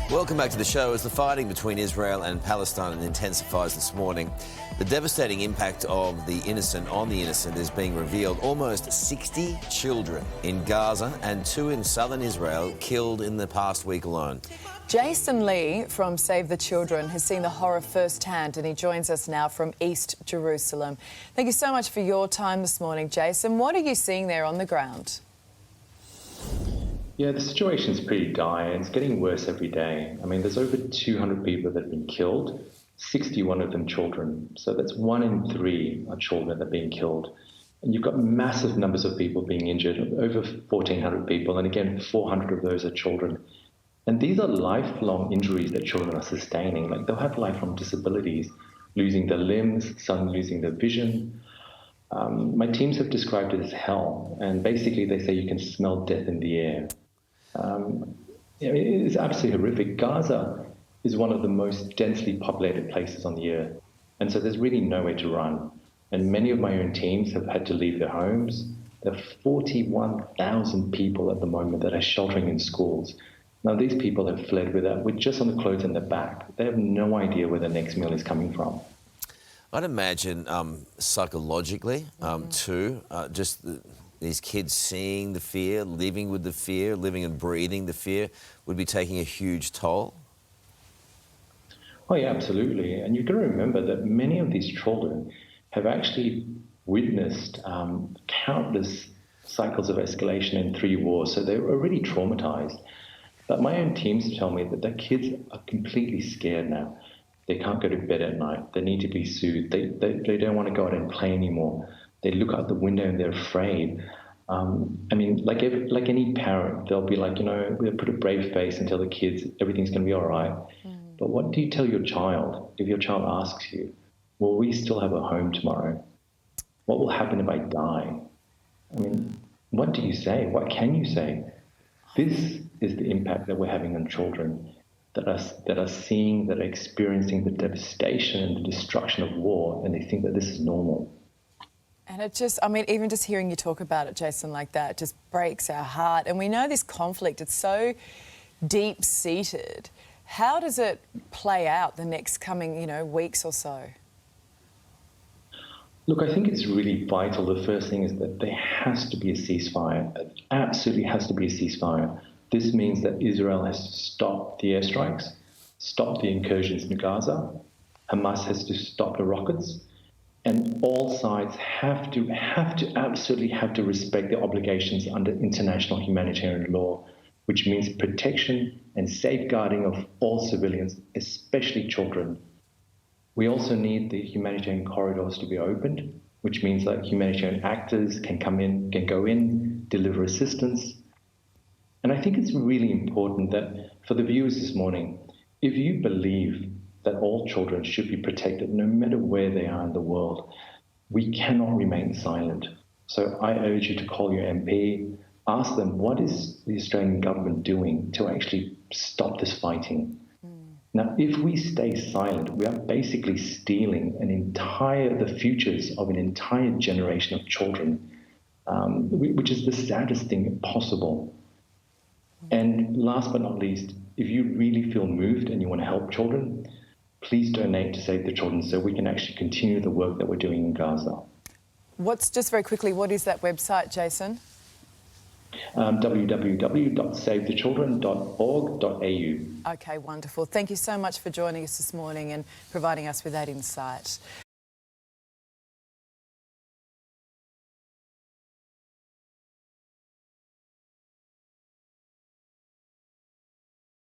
Welcome back to the show. As the fighting between Israel and Palestine intensifies this morning, the devastating impact of the innocent on the innocent is being revealed. Almost 60 children in Gaza and 2 in southern Israel killed in the past week alone. Jason Lee from Save the Children has seen the horror firsthand, and he joins us now from East Jerusalem. Thank you so much for your time this morning, Jason. What are you seeing there on the ground? Yeah, the situation's pretty dire. It's getting worse every day. I mean, there's over 200 people that have been killed, 61 of them children. So that's 1 in 3 are children that are being killed. And you've got massive numbers of people being injured, over 1,400 people. And again, 400 of those are children. And these are lifelong injuries that children are sustaining. Like, they'll have lifelong disabilities, losing their limbs, some losing their vision. My teams have described it as hell. And basically, they say you can smell death in the air. It is absolutely horrific. Gaza is one of the most densely populated places on the earth. And so there's really nowhere to run. And many of my own teams have had to leave their homes. There are 41,000 people at the moment that are sheltering in schools. Now, these people have fled with just on the clothes on their back. They have no idea where the next meal is coming from. I'd imagine psychologically, too, these kids seeing the fear, living with the fear, living and breathing the fear would be taking a huge toll. Oh, yeah, absolutely. And you've got to remember that many of these children have actually witnessed countless cycles of escalation in 3 wars, so they're already traumatized. But my own teams tell me that the kids are completely scared now. They can't go to bed at night. They need to be soothed. They don't want to go out and play anymore. They look out the window and they're afraid. I mean, like any parent, they'll be like, we'll put a brave face and tell the kids everything's going to be all right. But what do you tell your child if your child asks you, will we still have a home tomorrow? What will happen if I die? I mean, what do you say? What can you say? This is the impact that we're having on children that are seeing, that are experiencing the devastation and the destruction of war, and they think that this is normal. And it just, I mean, even just hearing you talk about it, Jason, like that, just breaks our heart. And we know this conflict, it's so deep-seated. How does it play out the next coming, weeks or so? Look, I think it's really vital. The first thing is that there has to be a ceasefire. It absolutely has to be a ceasefire. This means that Israel has to stop the airstrikes, stop the incursions in Gaza. Hamas has to stop the rockets. And all sides have to absolutely respect their obligations under international humanitarian law, which means protection and safeguarding of all civilians, especially children. We also need the humanitarian corridors to be opened, which means that humanitarian actors can go in, deliver assistance. And I think it's really important that for the viewers this morning, if you believe that all children should be protected no matter where they are in the world, we cannot remain silent. So I urge you to call your MP, ask them, what is the Australian government doing to actually stop this fighting? Now, if we stay silent, we are basically stealing the futures of an entire generation of children, which is the saddest thing possible. And last but not least, if you really feel moved and you want to help children, please donate to Save the Children so we can actually continue the work that we're doing in Gaza. Just very quickly, what is that website, Jason? www.savethechildren.org.au. Okay, wonderful. Thank you so much for joining us this morning and providing us with that insight.